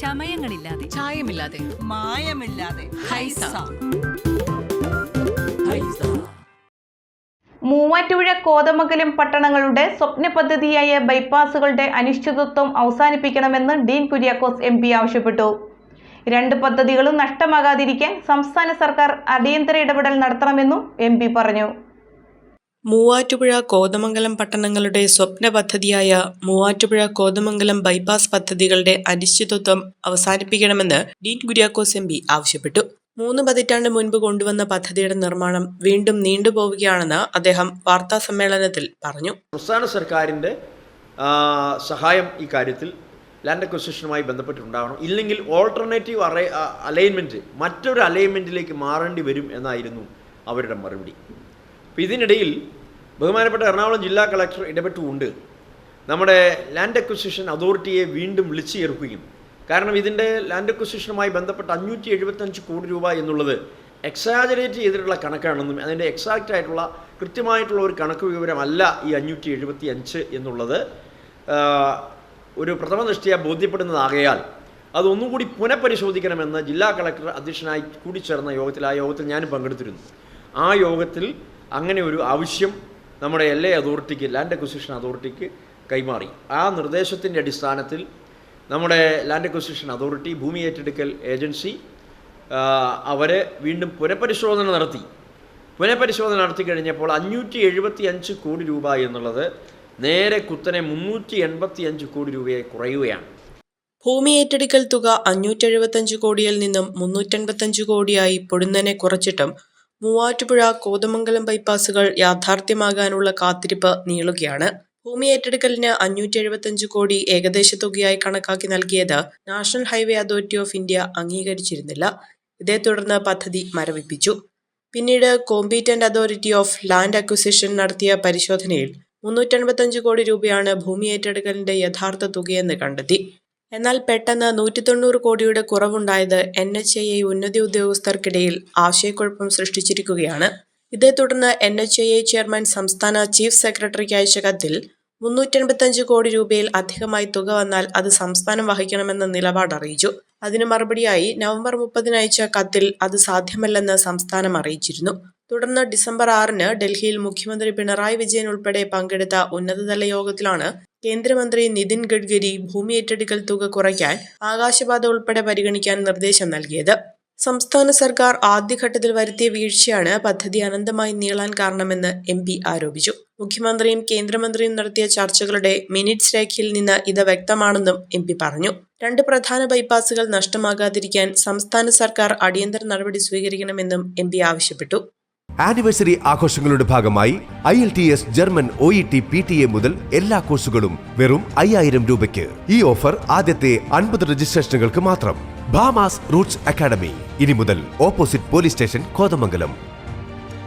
ചമയങ്ങളില്ലാതെ, ചായമില്ലാതെ, മായമില്ലാതെ ഹൈസ. മൂവാറ്റുപുഴ കോതമംഗലം പട്ടണങ്ങളുടെ സ്വപ്ന പദ്ധതിയായ ബൈപ്പാസുകളുടെ അനിശ്ചിതത്വം അവസാനിപ്പിക്കണമെന്ന് ഡീൻ കുര്യാക്കോസ് MP ആവശ്യപ്പെട്ടു. 2 പദ്ധതികളും നഷ്ടമാകാതിരിക്കാൻ സംസ്ഥാന സർക്കാർ അടിയന്തര ഇടപെടൽ നടത്തണമെന്നും MP പറഞ്ഞു. മൂവാറ്റുപുഴ കോതമംഗലം പട്ടണങ്ങളുടെ സ്വപ്ന പദ്ധതിയായ മൂവാറ്റുപുഴ കോതമംഗലം ബൈപ്പാസ് പദ്ധതികളുടെ അനിശ്ചിതത്വം അവസാനിപ്പിക്കണമെന്ന് ഡീൻ കുര്യാക്കോസ് MP ആവശ്യപ്പെട്ടു. 3 പതിറ്റാണ്ട് മുൻപ് കൊണ്ടുവന്ന പദ്ധതിയുടെ നിർമ്മാണം വീണ്ടും നീണ്ടുപോവുകയാണെന്ന് അദ്ദേഹം വാർത്താ സമ്മേളനത്തിൽ പറഞ്ഞു. സംസ്ഥാന സർക്കാരിൻ്റെ സഹായം ഈ കാര്യത്തിൽ ലാൻഡ് അക്വസിഷനുമായി ബന്ധപ്പെട്ടുണ്ടാവണം. ഇല്ലെങ്കിൽ ഓൾട്ടർനേറ്റീവ് അലൈൻമെൻറ്റ് മറ്റൊരു അലൈൻമെൻറ്റിലേക്ക് മാറേണ്ടി വരും എന്നായിരുന്നു അവരുടെ മറുപടി. അപ്പോൾ ഇതിനിടയിൽ ബഹുമാനപ്പെട്ട എറണാകുളം ജില്ലാ കളക്ടർ ഇടപെട്ടുകൊണ്ട് നമ്മുടെ ലാൻഡ് അക്വസിഷൻ അതോറിറ്റിയെ വീണ്ടും വിളിച്ചു ചേർക്കുകയും, കാരണം ഇതിൻ്റെ ലാൻഡ് അക്വസിഷനുമായി ബന്ധപ്പെട്ട 575 കോടി രൂപ എന്നുള്ളത് എക്സാജറേറ്റ് ചെയ്തിട്ടുള്ള കണക്കാണെന്നും അതിൻ്റെ എക്സാക്റ്റ് ആയിട്ടുള്ള കൃത്യമായിട്ടുള്ള ഒരു കണക്ക് വിവരമല്ല ഈ 575 എന്നുള്ളത് ഒരു പ്രഥമ ദൃഷ്ടിയ ബോധ്യപ്പെടുന്നതാകയാൽ അതൊന്നുകൂടി പുനഃപരിശോധിക്കണമെന്ന് ജില്ലാ കളക്ടർ അധ്യക്ഷനായി കൂടിച്ചേർന്ന യോഗത്തിൽ, ആ യോഗത്തിൽ ഞാനും പങ്കെടുത്തിരുന്നു. ആ യോഗത്തിൽ അങ്ങനെ ഒരു ആവശ്യം നമ്മുടെ LA അതോറിറ്റിക്ക്, ലാൻഡ് അക്വസിഷൻ അതോറിറ്റിക്ക് കൈമാറി. ആ നിർദ്ദേശത്തിൻ്റെ അടിസ്ഥാനത്തിൽ നമ്മുടെ ലാൻഡ് അക്വസിഷൻ അതോറിറ്റി, ഭൂമി ഏറ്റെടുക്കൽ ഏജൻസി അവർ വീണ്ടും പുനഃപരിശോധന നടത്തി കഴിഞ്ഞപ്പോൾ 575 കോടി രൂപ എന്നുള്ളത് നേരെ കുത്തനെ 385 കോടി രൂപയെ കുറയുകയാണ്. ഭൂമി ഏറ്റെടുക്കൽ തുക 575 കോടിയിൽ നിന്നും 385 കോടിയായി പൊടുന്നനെ കുറച്ചിട്ടും മൂവാറ്റുപുഴ കോതമംഗലം ബൈപ്പാസുകൾ യാഥാർത്ഥ്യമാകാനുള്ള കാത്തിരിപ്പ് നീളുകയാണ്. ഭൂമി ഏറ്റെടുക്കലിന് 575 കോടി ഏകദേശ തുകയായി കണക്കാക്കി നൽകിയത് national highway authority of India അംഗീകരിച്ചിരുന്നില്ല. ഇതേ തുടർന്ന് പദ്ധതി മരവിപ്പിച്ചു. പിന്നീട് competent authority of land acquisition നടത്തിയ പരിശോധനയിൽ 385 കോടി രൂപയാണ് ഭൂമി ഏറ്റെടുക്കലിന്റെ യഥാർത്ഥ തുകയെന്ന് കണ്ടെത്തി. എന്നാൽ പെട്ടെന്ന് 190 കോടിയുടെ കുറവുണ്ടായത് NHAI ഉന്നത ഉദ്യോഗസ്ഥർക്കിടയിൽ ആശയക്കുഴപ്പം സൃഷ്ടിച്ചിരിക്കുകയാണ്. ഇതേ തുടർന്ന് NHAI ചെയർമാൻ സംസ്ഥാന ചീഫ് സെക്രട്ടറിക്ക് അയച്ച കത്തിൽ 385 കോടി രൂപയിൽ അധികമായി തുക വന്നാൽ അത് സംസ്ഥാനം വഹിക്കണമെന്ന നിലപാട് അറിയിച്ചു. അതിന് മറുപടിയായി നവംബർ 30 അയച്ച കത്തിൽ അത് സാധ്യമല്ലെന്ന് സംസ്ഥാനം അറിയിച്ചിരുന്നു. തുടർന്ന് ഡിസംബർ 6 ഡൽഹിയിൽ മുഖ്യമന്ത്രി പിണറായി വിജയൻ ഉൾപ്പെടെ പങ്കെടുത്ത ഉന്നതതല യോഗത്തിലാണ് കേന്ദ്രമന്ത്രി നിതിൻ ഗഡ്കരി ഭൂമി ഏറ്റെടുക്കൽ തുക കുറയ്ക്കാൻ ആകാശപാത ഉൾപ്പെടെ പരിഗണിക്കാൻ നിർദ്ദേശം നൽകിയത്. സംസ്ഥാന സർക്കാർ ആദ്യഘട്ടത്തിൽ വരുത്തിയ വീഴ്ചയാണ് പദ്ധതി അനന്തമായി നീളാൻ കാരണമെന്ന് MP ആരോപിച്ചു. മുഖ്യമന്ത്രിയും കേന്ദ്രമന്ത്രിയും നടത്തിയ ചർച്ചകളുടെ മിനിറ്റ്സ് രേഖയിൽ നിന്ന് ഇത് വ്യക്തമാണെന്നും MP പറഞ്ഞു. 2 പ്രധാന ബൈപ്പാസുകൾ നഷ്ടമാകാതിരിക്കാൻ സംസ്ഥാന സർക്കാർ അടിയന്തര നടപടി സ്വീകരിക്കണമെന്നും MP ആവശ്യപ്പെട്ടു. ആനിവേഴ്സറി ആഘോഷങ്ങളുടെ ഭാഗമായി IELTS, ജർമ്മൻ, OET, PTA മുതൽ എല്ലാ കോഴ്സുകളും വെറും 5000 രൂപയ്ക്ക്. ഈ ഓഫർ ആദ്യത്തെ 50 രജിസ്ട്രേഷനുകൾക്ക് മാത്രം. ഭാമാസ് റൂട്ട്സ് അക്കാഡമി, ഇനി മുതൽ ഓപ്പോസിറ്റ് പോലീസ് സ്റ്റേഷൻ, കോതമംഗലം.